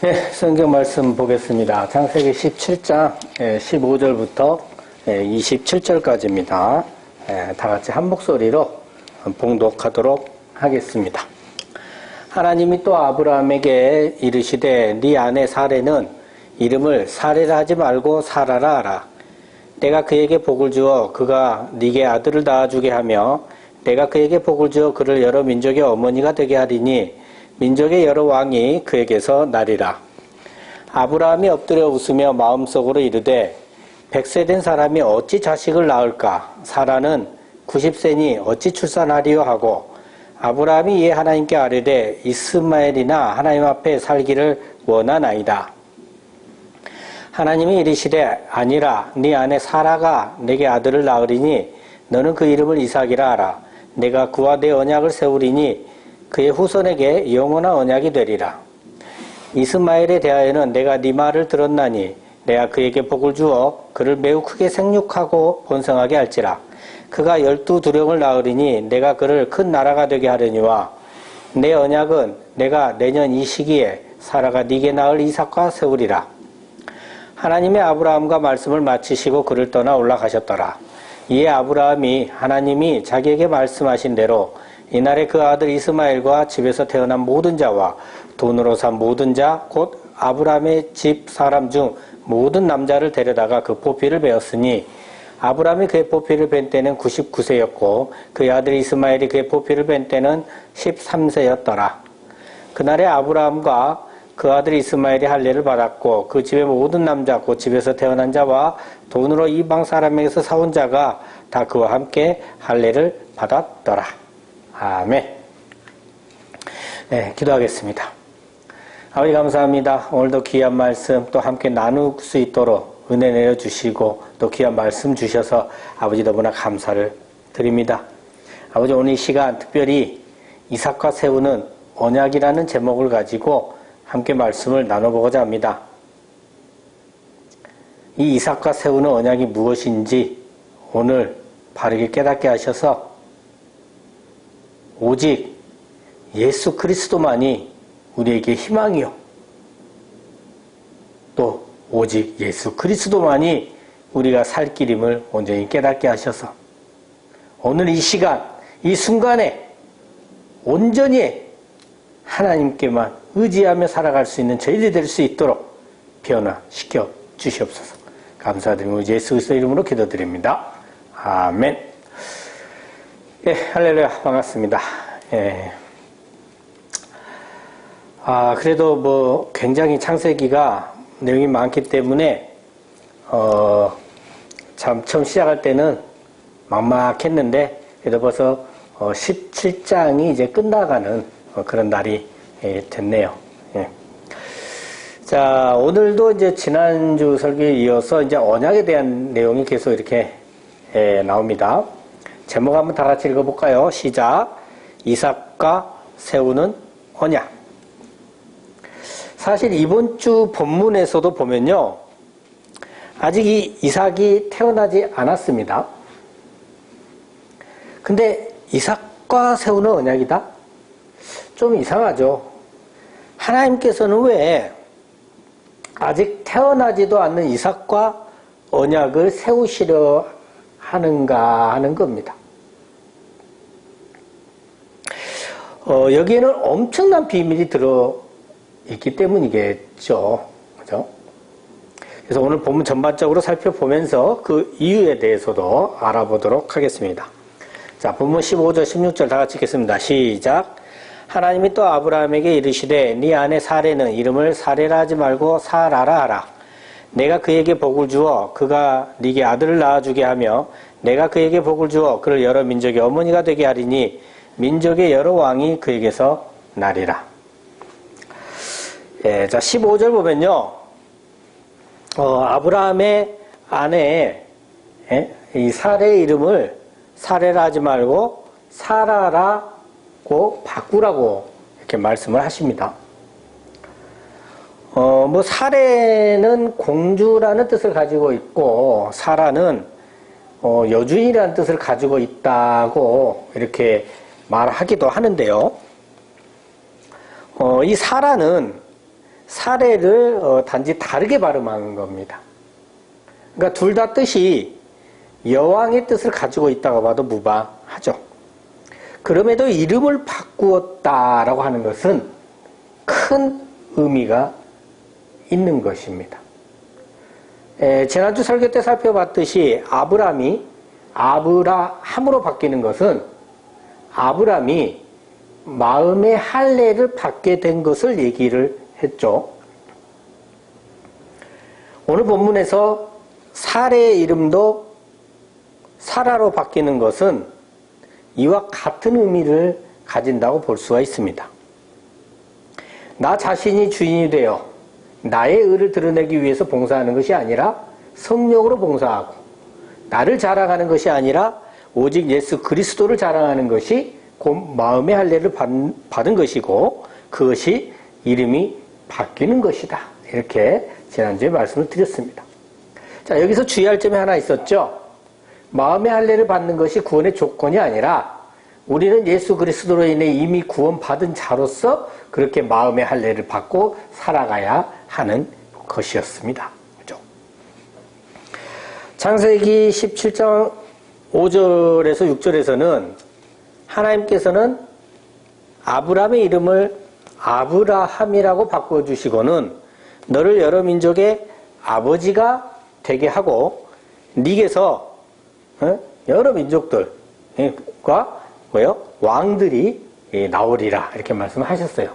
네, 성경 말씀 보겠습니다. 창세기 17장 15절부터 27절까지입니다. 다 같이 한 목소리로 봉독하도록 하겠습니다. 하나님이 또 아브라함에게 이르시되 네 아내 사레는 이름을 사레라 하지 말고 사라라 하라. 내가 그에게 복을 주어 그가 네게 아들을 낳아주게 하며 내가 그에게 복을 주어 그를 여러 민족의 어머니가 되게 하리니 민족의 여러 왕이 그에게서 나리라. 아브라함이 엎드려 웃으며 마음속으로 이르되 100세 된 사람이 어찌 자식을 낳을까? 사라는 90세니 어찌 출산하리요 하고 아브라함이 이에 하나님께 아뢰되 이스마엘이나 하나님 앞에 살기를 원하나이다. 하나님이 이르시되 아니라 네 아내 사라가 내게 아들을 낳으리니 너는 그 이름을 이삭이라 하라. 내가 그와 내 언약을 세우리니 그의 후손에게 영원한 언약이 되리라. 이스마엘에 대하여는 내가 네 말을 들었나니 내가 그에게 복을 주어 그를 매우 크게 생육하고 번성하게 할지라. 그가 12두령을 낳으리니 내가 그를 큰 나라가 되게 하려니와 내 언약은 내가 내년 이 시기에 사라가 네게 낳을 이삭과 세우리라. 하나님의 아브라함과 말씀을 마치시고 그를 떠나 올라가셨더라. 이에 아브라함이 하나님이 자기에게 말씀하신 대로 이날에 그 아들 이스마엘과 집에서 태어난 모든 자와 돈으로 산 모든 자 곧 아브라함의 집 사람 중 모든 남자를 데려다가 그 포피를 베었으니 아브라함이 그의 포피를 벤 때는 99세였고 그의 아들 이스마엘이 그의 포피를 벤 때는 13세였더라. 그날에 아브라함과 그 아들 이스마엘이 할례를 받았고 그 집의 모든 남자 곧 집에서 태어난 자와 돈으로 이방 사람에게서 사온 자가 다 그와 함께 할례를 받았더라. 아멘. 네, 기도하겠습니다. 아버지 감사합니다. 오늘도 귀한 말씀 또 함께 나눌 수 있도록 은혜 내려주시고 또 귀한 말씀 주셔서 아버지 너무나 감사를 드립니다. 아버지 오늘 이 시간 특별히 이삭과 세우는 언약이라는 제목을 가지고 함께 말씀을 나눠보고자 합니다. 이 이삭과 세우는 언약이 무엇인지 오늘 바르게 깨닫게 하셔서 오직 예수 그리스도만이 우리에게 희망이요. 또 오직 예수 그리스도만이 우리가 살 길임을 온전히 깨닫게 하셔서 오늘 이 시간, 이 순간에 온전히 하나님께만 의지하며 살아갈 수 있는 저희들이 될 수 있도록 변화시켜 주시옵소서. 감사드리며 예수 그리스도 이름으로 기도드립니다. 아멘. 예, 할렐루야, 반갑습니다. 예. 그래도 뭐, 굉장히 창세기가 내용이 많기 때문에, 참, 처음 시작할 때는 막막했는데, 그래도 벌써, 17장이 이제 끝나가는 그런 날이 됐네요. 예. 자, 오늘도 이제 지난주 설교에 이어서 이제 언약에 대한 내용이 계속 이렇게 나옵니다. 제목 한번 다 같이 읽어볼까요? 시작. 이삭과 세우는 언약. 사실 이번 주 본문에서도 보면요. 아직 이 이삭이 태어나지 않았습니다. 근데 이삭과 세우는 언약이다? 좀 이상하죠. 하나님께서는 왜 아직 태어나지도 않는 이삭과 언약을 세우시려 하는가 하는 겁니다. 여기에는 엄청난 비밀이 들어있기 때문이겠죠. 그죠? 그래서 오늘 본문 전반적으로 살펴보면서 그 이유에 대해서도 알아보도록 하겠습니다. 자, 본문 15절, 16절 다 같이 읽겠습니다. 시작. 하나님이 또 아브라함에게 이르시되 네 아내 사레는 이름을 사레라 하지 말고 사라라 하라. 내가 그에게 복을 주어 그가 네게 아들을 낳아주게 하며 내가 그에게 복을 주어 그를 여러 민족의 어머니가 되게 하리니 민족의 여러 왕이 그에게서 나리라. 예, 자 15절 보면요. 아브라함의 아내 이 사레의 이름을 사레라 하지 말고 사라라고 바꾸라고 이렇게 말씀을 하십니다. 뭐 사레는 공주라는 뜻을 가지고 있고 사라는 여주인이라는 뜻을 가지고 있다고 이렇게 말하기도 하는데요. 이 사라는 사례를 단지 다르게 발음하는 겁니다. 그러니까 둘 다 뜻이 여왕의 뜻을 가지고 있다고 봐도 무방하죠. 그럼에도 이름을 바꾸었다라고 하는 것은 큰 의미가 있는 것입니다. 지난주 설교 때 살펴봤듯이 아브람이 아브라함으로 바뀌는 것은 아브람이 마음의 할례를 받게 된 것을 얘기를 했죠. 오늘 본문에서 사례의 이름도 사라로 바뀌는 것은 이와 같은 의미를 가진다고 볼 수가 있습니다. 나 자신이 주인이 되어 나의 의를 드러내기 위해서 봉사하는 것이 아니라 성령으로 봉사하고 나를 자랑하는 것이 아니라 오직 예수 그리스도를 자랑하는 것이 곧 마음의 할례를 받은 것이고 그것이 이름이 바뀌는 것이다. 이렇게 지난주에 말씀을 드렸습니다. 자, 여기서 주의할 점이 하나 있었죠. 마음의 할례를 받는 것이 구원의 조건이 아니라 우리는 예수 그리스도로 인해 이미 구원받은 자로서 그렇게 마음의 할례를 받고 살아가야 하는 것이었습니다. 그렇죠? 창세기 17장 5절에서 6절에서는 하나님께서는 아브라함의 이름을 아브라함이라고 바꿔주시고는 너를 여러 민족의 아버지가 되게 하고 네게서 여러 민족들과 왕들이 나오리라 이렇게 말씀하셨어요.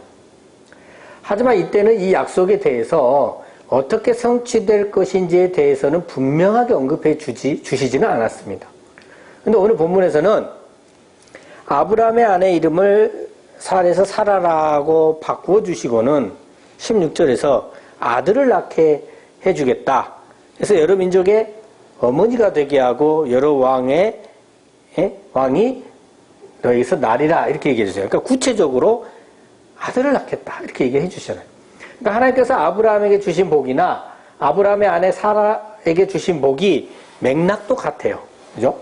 하지만 이때는 이 약속에 대해서 어떻게 성취될 것인지에 대해서는 분명하게 언급해 주시지는 않았습니다. 그런데 오늘 본문에서는 아브라함의 아내 이름을 사라에서 사라라고 바꾸어 주시고는 16절에서 아들을 낳게 해주겠다. 그래서 여러 민족의 어머니가 되게 하고 여러 왕이 너희에서 나리라 이렇게 얘기해 주세요. 그러니까 구체적으로 아들을 낳겠다 이렇게 얘기해 주시잖아요. 그러니까 하나님께서 아브라함에게 주신 복이나 아브라함의 아내 사라에게 주신 복이 맥락도 같아요. 그죠?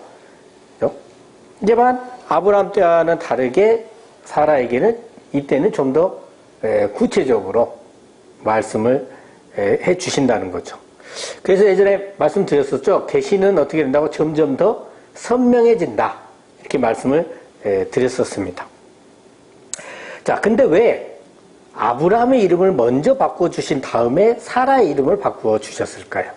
하지만 아브라함 때와는 다르게 사라에게는 이때는 좀 더 구체적으로 말씀을 해 주신다는 거죠. 그래서 예전에 말씀드렸었죠. 계시는 어떻게 된다고 점점 더 선명해진다. 이렇게 말씀을 드렸었습니다. 자, 근데 왜 아브라함의 이름을 먼저 바꿔주신 다음에 사라의 이름을 바꾸어 주셨을까요?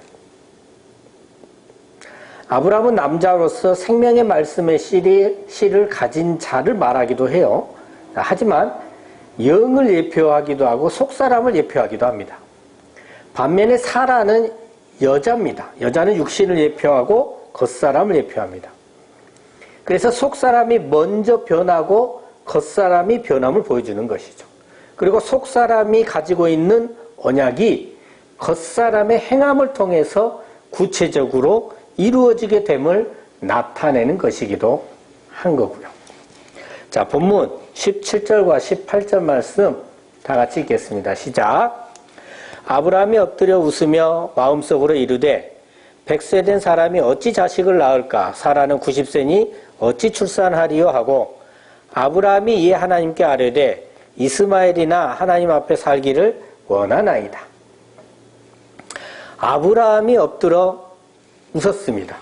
아브라함은 남자로서 생명의 말씀의 씨를 가진 자를 말하기도 해요. 하지만 영을 예표하기도 하고 속사람을 예표하기도 합니다. 반면에 사라는 여자입니다. 여자는 육신을 예표하고 겉사람을 예표합니다. 그래서 속사람이 먼저 변하고 겉사람이 변함을 보여주는 것이죠. 그리고 속사람이 가지고 있는 언약이 겉사람의 행함을 통해서 구체적으로 이루어지게 됨을 나타내는 것이기도 한 거고요. 자, 본문 17절과 18절 말씀 다 같이 읽겠습니다. 시작. 아브라함이 엎드려 웃으며 마음속으로 이르되 100세 된 사람이 어찌 자식을 낳을까? 사라는 90세니 어찌 출산하리요? 하고 아브라함이 이에 하나님께 아뢰되 이스마엘이나 하나님 앞에 살기를 원하나이다. 아브라함이 엎드려 웃었습니다.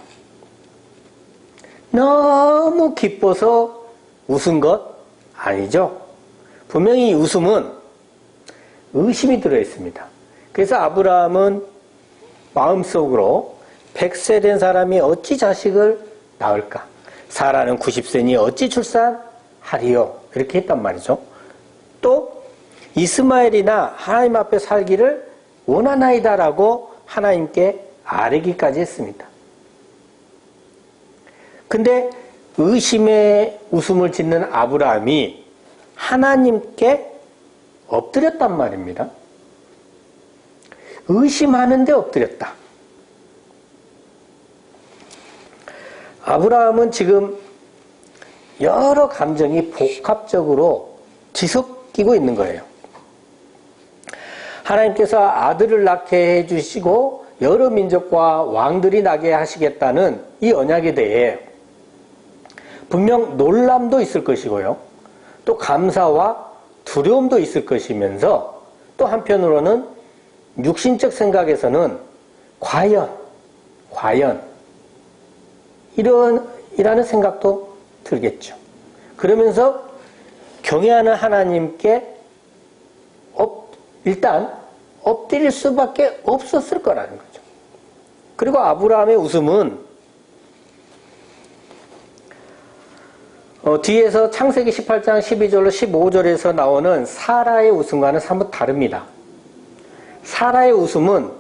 너무 기뻐서 웃은 것 아니죠? 분명히 이 웃음은 의심이 들어있습니다. 그래서 아브라함은 마음속으로 100세 된 사람이 어찌 자식을 낳을까? 사라는 90세니 어찌 출산하리요? 이렇게 했단 말이죠. 또 이스마엘이나 하나님 앞에 살기를 원하나이다라고 하나님께 아뢰기까지 했습니다. 근데 의심의 웃음을 짓는 아브라함이 하나님께 엎드렸단 말입니다. 의심하는데 엎드렸다. 아브라함은 지금 여러 감정이 복합적으로 뒤섞이고 있는 거예요. 하나님께서 아들을 낳게 해주시고 여러 민족과 왕들이 나게 하시겠다는 이 언약에 대해 분명 놀람도 있을 것이고요. 또 감사와 두려움도 있을 것이면서 또 한편으로는 육신적 생각에서는 과연 이라는 생각도 들겠죠. 그러면서 경외하는 하나님께 일단 엎드릴 수밖에 없었을 거라는 거죠. 그리고 아브라함의 웃음은 뒤에서 창세기 18장 12절로 15절에서 나오는 사라의 웃음과는 사뭇 다릅니다. 사라의 웃음은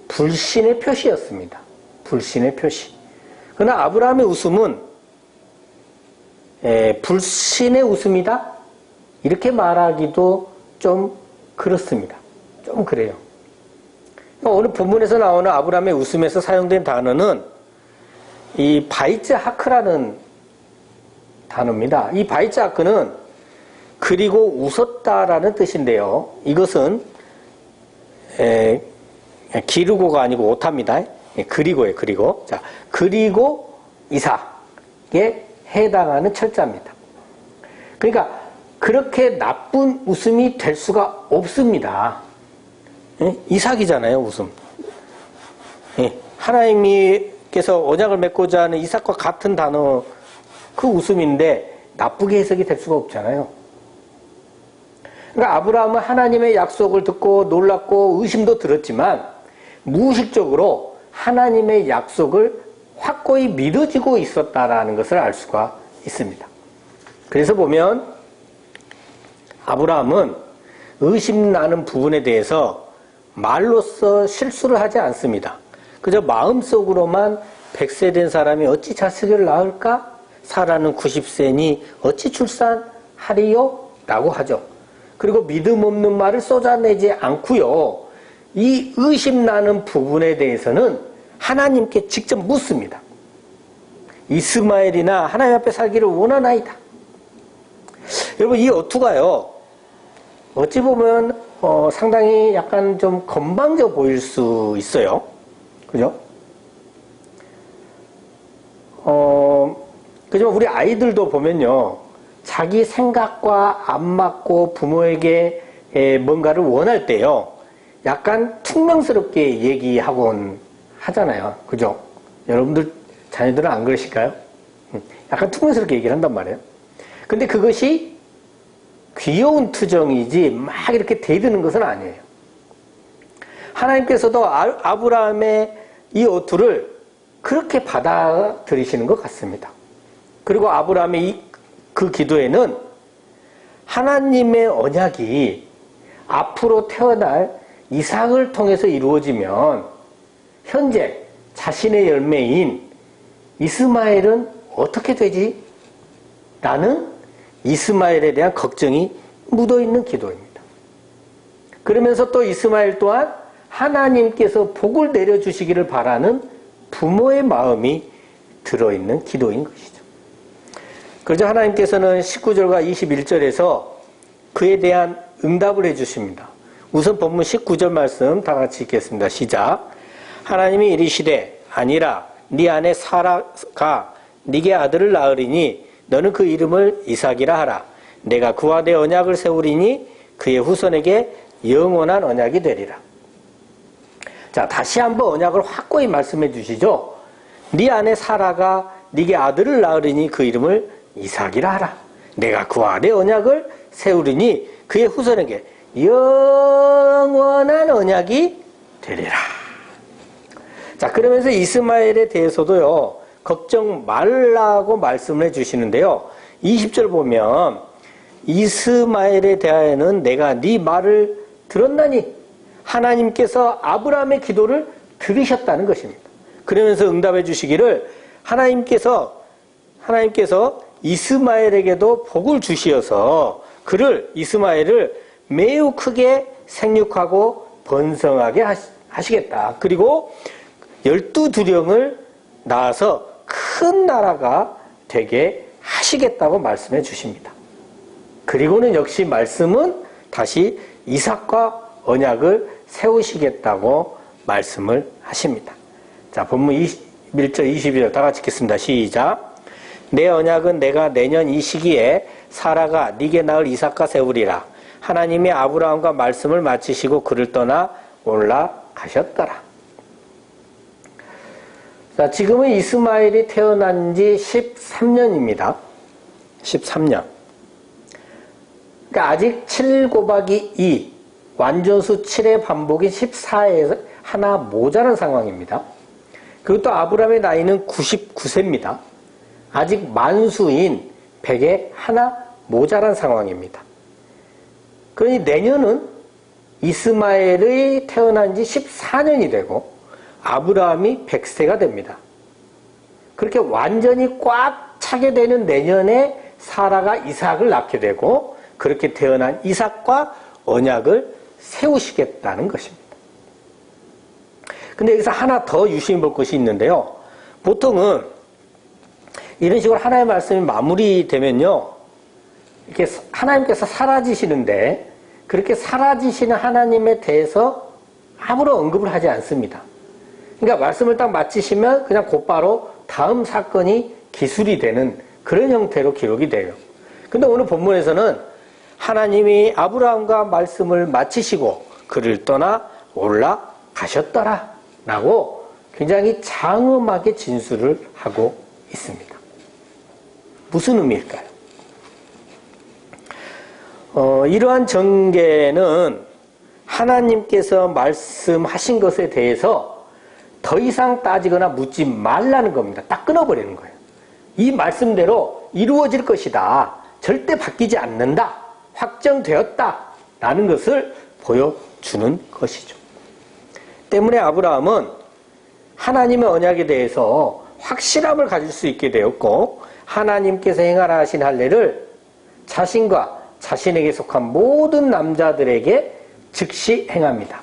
불신의 표시였습니다. 불신의 표시. 그러나 아브라함의 웃음은 불신의 웃음이다? 이렇게 말하기도 좀 그렇습니다. 좀 그래요. 오늘 본문에서 나오는 아브라함의 웃음에서 사용된 단어는 이 바이츠하크라는 단어입니다. 이 바이츠하크는 그리고 웃었다라는 뜻인데요. 이것은 기르고가 아니고 오타입니다. 그리고예요. 그리고. 자, 그리고 이삭에 해당하는 철자입니다. 그러니까 그렇게 나쁜 웃음이 될 수가 없습니다. 이삭이잖아요, 웃음. 하나님께서 언약을 맺고자 하는 이삭과 같은 단어, 그 웃음인데 나쁘게 해석이 될 수가 없잖아요. 그러니까 아브라함은 하나님의 약속을 듣고 놀랐고 의심도 들었지만 무의식적으로 하나님의 약속을 확고히 믿어지고 있었다라는 것을 알 수가 있습니다. 그래서 보면 아브라함은 의심나는 부분에 대해서 말로써 실수를 하지 않습니다. 그저 마음속으로만 100세 된 사람이 어찌 자식을 낳을까? 사라는 90세니 어찌 출산하리요? 라고 하죠. 그리고 믿음 없는 말을 쏟아내지 않고요. 이 의심나는 부분에 대해서는 하나님께 직접 묻습니다. 이스마엘이나 하나님 앞에 살기를 원하나이다. 여러분, 이 어투가요, 어찌 보면 상당히 약간 좀 건방져 보일 수 있어요. 그죠? 그지만 우리 아이들도 보면요, 자기 생각과 안 맞고 부모에게 뭔가를 원할 때요, 약간 퉁명스럽게 얘기하곤 하잖아요. 그죠? 여러분들 자녀들은 안 그러실까요? 약간 퉁명스럽게 얘기를 한단 말이에요. 근데 그것이 귀여운 투정이지 막 이렇게 대드는 것은 아니에요. 하나님께서도 아브라함의 이 어투를 그렇게 받아들이시는 것 같습니다. 그리고 아브라함의 그 기도에는 하나님의 언약이 앞으로 태어날 이삭을 통해서 이루어지면 현재 자신의 열매인 이스마엘은 어떻게 되지? 라는 이스마엘에 대한 걱정이 묻어있는 기도입니다. 그러면서 또 이스마엘 또한 하나님께서 복을 내려주시기를 바라는 부모의 마음이 들어있는 기도인 것이죠. 그래서 하나님께서는 19절과 21절에서 그에 대한 응답을 해주십니다. 우선 본문 19절 말씀 다 같이 읽겠습니다. 시작. 하나님이 이르시되 아니라 네 아내 사라가 네게 아들을 낳으리니 너는 그 이름을 이삭이라 하라. 내가 그와 내 언약을 세우리니 그의 후손에게 영원한 언약이 되리라. 자, 다시 한번 언약을 확고히 말씀해 주시죠. 네 아내 사라가 네게 아들을 낳으리니 그 이름을 이삭이라 하라. 내가 그와 내 언약을 세우리니 그의 후손에게 영원한 언약이 되리라. 자, 그러면서 이스마엘에 대해서도요, 걱정 말라고 말씀을 해주시는데요. 20절 보면 이스마엘에 대하여는 내가 네 말을 들었나니 하나님께서 아브라함의 기도를 들으셨다는 것입니다. 그러면서 응답해 주시기를 하나님께서 이스마엘에게도 복을 주시어서 이스마엘을 매우 크게 생육하고 번성하게 하시겠다. 그리고 12두령을 낳아서 큰 나라가 되게 하시겠다고 말씀해 주십니다. 그리고는 역시 말씀은 다시 이삭과 언약을 세우시겠다고 말씀을 하십니다. 자, 본문 21절 22절 다 같이 읽겠습니다. 시작. 내 언약은 내가 내년 이 시기에 사라가 네게 낳을 이삭과 세우리라. 하나님이 아브라함과 말씀을 마치시고 그를 떠나 올라가셨더라. 자, 지금은 이스마엘이 태어난 지 13년입니다. 13년. 그러니까 아직 7 곱하기 2, 완전수 7의 반복인 14에서 하나 모자란 상황입니다. 그리고 또 아브라함의 나이는 99세입니다. 아직 만수인 100에 하나 모자란 상황입니다. 그러니 내년은 이스마엘이 태어난 지 14년이 되고 아브라함이 100세가 됩니다. 그렇게 완전히 꽉 차게 되는 내년에 사라가 이삭을 낳게 되고 그렇게 태어난 이삭과 언약을 세우시겠다는 것입니다. 근데 여기서 하나 더 유심히 볼 것이 있는데요. 보통은 이런 식으로 하나님의 말씀이 마무리되면요. 이렇게 하나님께서 사라지시는데 그렇게 사라지시는 하나님에 대해서 아무런 언급을 하지 않습니다. 그러니까 말씀을 딱 마치시면 그냥 곧바로 다음 사건이 기술이 되는 그런 형태로 기록이 돼요. 근데 오늘 본문에서는 하나님이 아브라함과 말씀을 마치시고 그를 떠나 올라가셨더라 라고 굉장히 장엄하게 진술을 하고 있습니다. 무슨 의미일까요? 이러한 전개는 하나님께서 말씀하신 것에 대해서 더 이상 따지거나 묻지 말라는 겁니다. 딱 끊어버리는 거예요. 이 말씀대로 이루어질 것이다. 절대 바뀌지 않는다. 확정되었다. 라는 것을 보여주는 것이죠. 때문에 아브라함은 하나님의 언약에 대해서 확실함을 가질 수 있게 되었고 하나님께서 행하라 하신 할례를 자신과 자신에게 속한 모든 남자들에게 즉시 행합니다.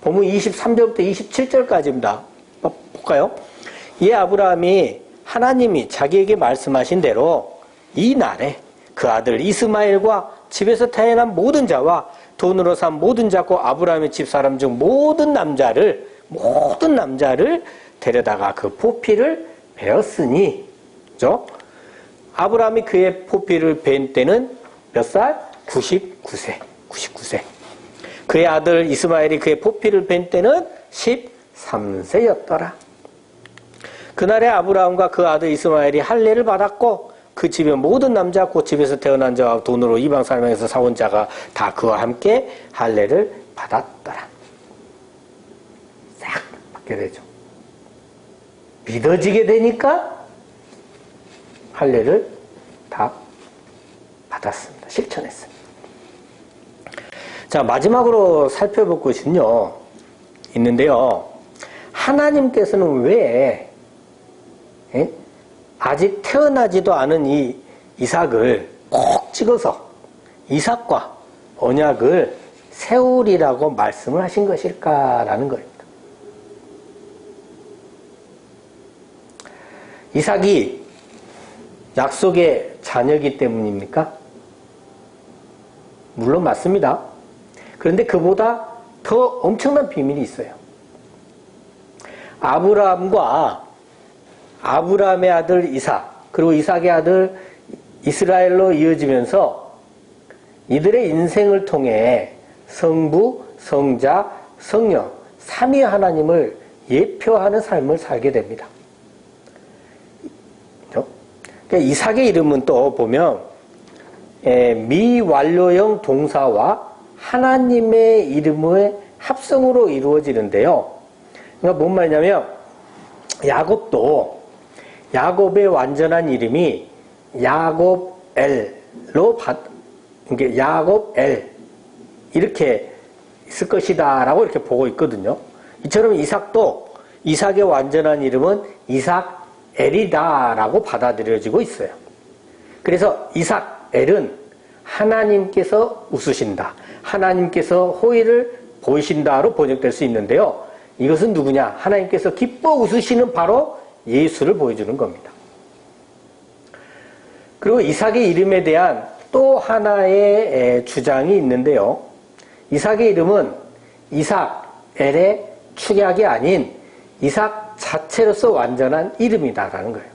본문 23절부터 27절까지입니다. 볼까요? 이 아브라함이 하나님이 자기에게 말씀하신 대로 이 날에 그 아들 이스마엘과 집에서 태어난 모든 자와 돈으로 산 모든 자고 아브라함의 집사람 중 모든 남자를 데려다가 그 포피를 베었으니, 그죠? 아브라함이 그의 포피를 벤 때는 몇 살? 99세. 그의 아들 이스마엘이 그의 포피를 벤 때는 13세였더라. 그날에 아브라함과 그 아들 이스마엘이 할례를 받았고 그 집의 모든 남자 곧 집에서 태어난 자와 돈으로 이방 사람에게서 사온 자가 다 그와 함께 할례를 받았더라. 싹 받게 되죠. 믿어지게 되니까 할례를 다 받았습니다. 실천했습니다. 자, 마지막으로 살펴볼 것은요, 있는데요. 하나님께서는 왜 아직 태어나지도 않은 이 이삭을 꼭 찍어서 이삭과 언약을 세우리라고 말씀을 하신 것일까라는 겁니다. 이삭이 약속의 자녀이기 때문입니까? 물론 맞습니다. 그런데 그보다 더 엄청난 비밀이 있어요. 아브라함의 아들 이삭, 그리고 이삭의 아들 이스라엘로 이어지면서 이들의 인생을 통해 성부, 성자, 성령, 삼위 하나님을 예표하는 삶을 살게 됩니다. 그러니까 이삭의 이름은 또 보면 미완료형 동사와 하나님의 이름의 합성으로 이루어지는데요. 그러니까 뭔 말이냐면 야곱의 완전한 이름이 야곱엘로 이게 야곱엘 이렇게 있을 것이다라고 이렇게 보고 있거든요. 이처럼 이삭도 이삭의 완전한 이름은 이삭엘이다라고 받아들여지고 있어요. 그래서 이삭엘은 하나님께서 웃으신다, 하나님께서 호의를 보이신다로 번역될 수 있는데요. 이것은 누구냐? 하나님께서 기뻐 웃으시는 바로 예수를 보여주는 겁니다. 그리고 이삭의 이름에 대한 또 하나의 주장이 있는데요. 이삭의 이름은 이삭엘의 축약이 아닌 이삭 자체로서 완전한 이름이다라는 거예요.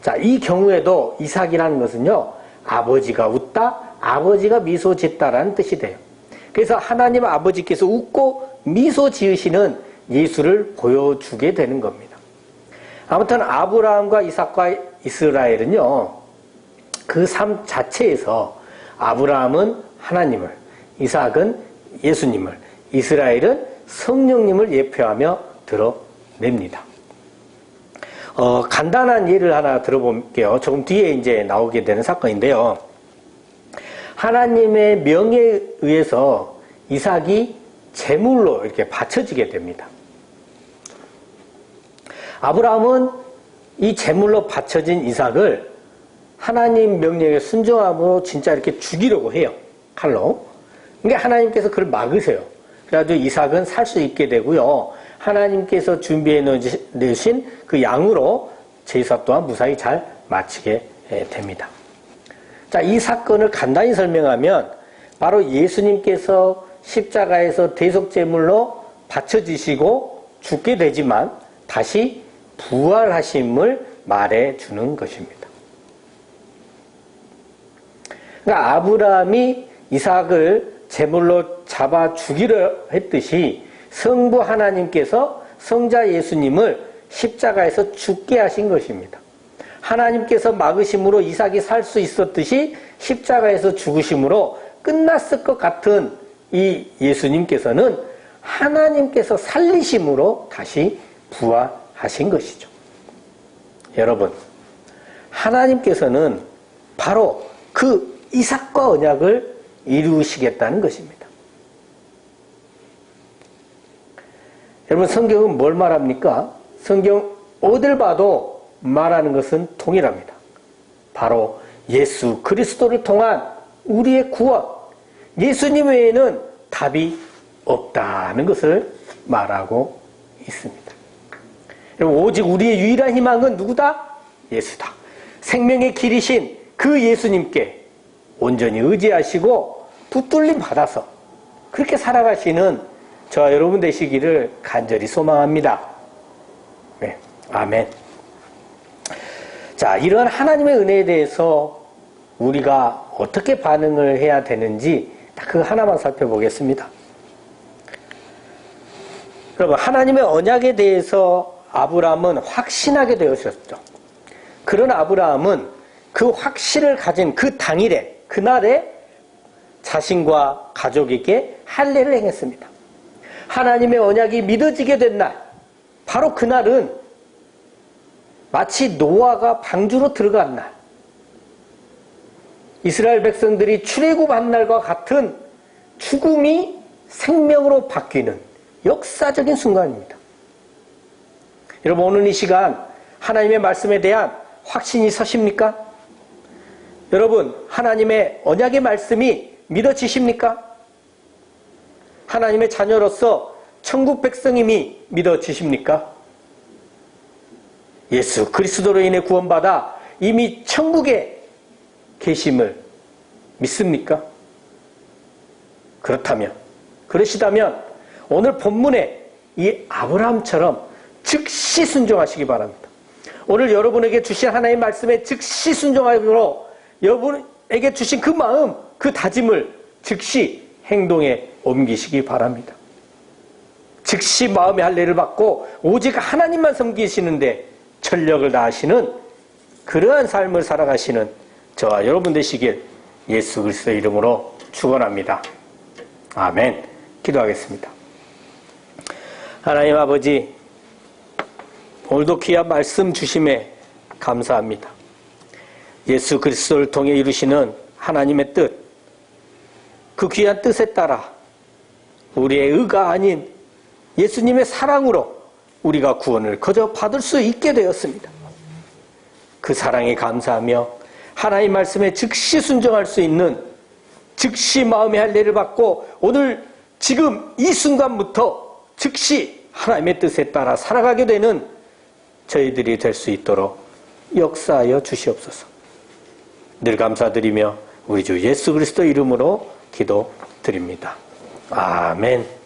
자, 이 경우에도 이삭이라는 것은요, 아버지가 웃다, 아버지가 미소 짓다라는 뜻이 돼요. 그래서 하나님 아버지께서 웃고 미소 지으시는 예수를 보여주게 되는 겁니다. 아무튼 아브라함과 이삭과 이스라엘은요, 그 삶 자체에서 아브라함은 하나님을, 이삭은 예수님을, 이스라엘은 성령님을 예표하며 드러냅니다. 간단한 예를 하나 들어볼게요. 조금 뒤에 이제 나오게 되는 사건인데요. 하나님의 명에 의해서 이삭이 제물로 이렇게 바쳐지게 됩니다. 아브라함은 이 제물로 바쳐진 이삭을 하나님 명령에 순종함으로 진짜 이렇게 죽이려고 해요. 칼로. 그러니까 하나님께서 그걸 막으세요. 그래가지고 이삭은 살 수 있게 되고요. 하나님께서 준비해 놓으신 그 양으로 제사 또한 무사히 잘 마치게 됩니다. 자, 이 사건을 간단히 설명하면 바로 예수님께서 십자가에서 대속제물로 바쳐지시고 죽게 되지만 다시 부활하심을 말해주는 것입니다. 그러니까 아브라함이 이삭을 제물로 잡아 죽이려 했듯이 성부 하나님께서 성자 예수님을 십자가에서 죽게 하신 것입니다. 하나님께서 막으심으로 이삭이 살 수 있었듯이 십자가에서 죽으심으로 끝났을 것 같은 이 예수님께서는 하나님께서 살리심으로 다시 부활하신 것이죠. 여러분, 하나님께서는 바로 그 이삭과 언약을 이루시겠다는 것입니다. 여러분, 성경은 뭘 말합니까? 성경 어딜 봐도 말하는 것은 동일합니다. 바로 예수 그리스도를 통한 우리의 구원, 예수님 외에는 답이 없다는 것을 말하고 있습니다. 여러분, 오직 우리의 유일한 희망은 누구다? 예수다. 생명의 길이신 그 예수님께 온전히 의지하시고 붙들림 받아서 그렇게 살아가시는 저와 여러분 되시기를 간절히 소망합니다. 네, 아멘. 자, 이런 하나님의 은혜에 대해서 우리가 어떻게 반응을 해야 되는지 그 하나만 살펴보겠습니다. 여러분, 하나님의 언약에 대해서 아브라함은 확신하게 되었었죠. 그런 아브라함은 그 확신을 가진 그 당일에, 그날에 자신과 가족에게 할례를 행했습니다. 하나님의 언약이 믿어지게 된 날, 바로 그날은 마치 노아가 방주로 들어간 날, 이스라엘 백성들이 출애굽한 날과 같은 죽음이 생명으로 바뀌는 역사적인 순간입니다. 여러분, 오늘 이 시간 하나님의 말씀에 대한 확신이 서십니까? 여러분, 하나님의 언약의 말씀이 믿어지십니까? 하나님의 자녀로서 천국 백성임이 믿어지십니까? 예수 그리스도로 인해 구원받아 이미 천국에 계심을 믿습니까? 그렇다면, 그러시다면 오늘 본문에 이 아브라함처럼 즉시 순종하시기 바랍니다. 오늘 여러분에게 주신 하나님의 말씀에 즉시 순종하므로 여러분에게 주신 그 마음, 그 다짐을 즉시 행동에 옮기시기 바랍니다. 즉시 마음의 할례를 받고 오직 하나님만 섬기시는데 전력을 다하시는 그러한 삶을 살아가시는 저와 여러분 되시길 예수 그리스도의 이름으로 축원합니다. 아멘. 기도하겠습니다. 하나님 아버지, 오늘도 귀한 말씀 주심에 감사합니다. 예수 그리스도를 통해 이루시는 하나님의 뜻, 그 귀한 뜻에 따라 우리의 의가 아닌 예수님의 사랑으로 우리가 구원을 거저 받을 수 있게 되었습니다. 그 사랑에 감사하며 하나님 말씀에 즉시 순종할 수 있는, 즉시 마음의 할례를 받고 오늘 지금 이 순간부터 즉시 하나님의 뜻에 따라 살아가게 되는 저희들이 될 수 있도록 역사하여 주시옵소서. 늘 감사드리며 우리 주 예수 그리스도 이름으로 기도드립니다. 아멘.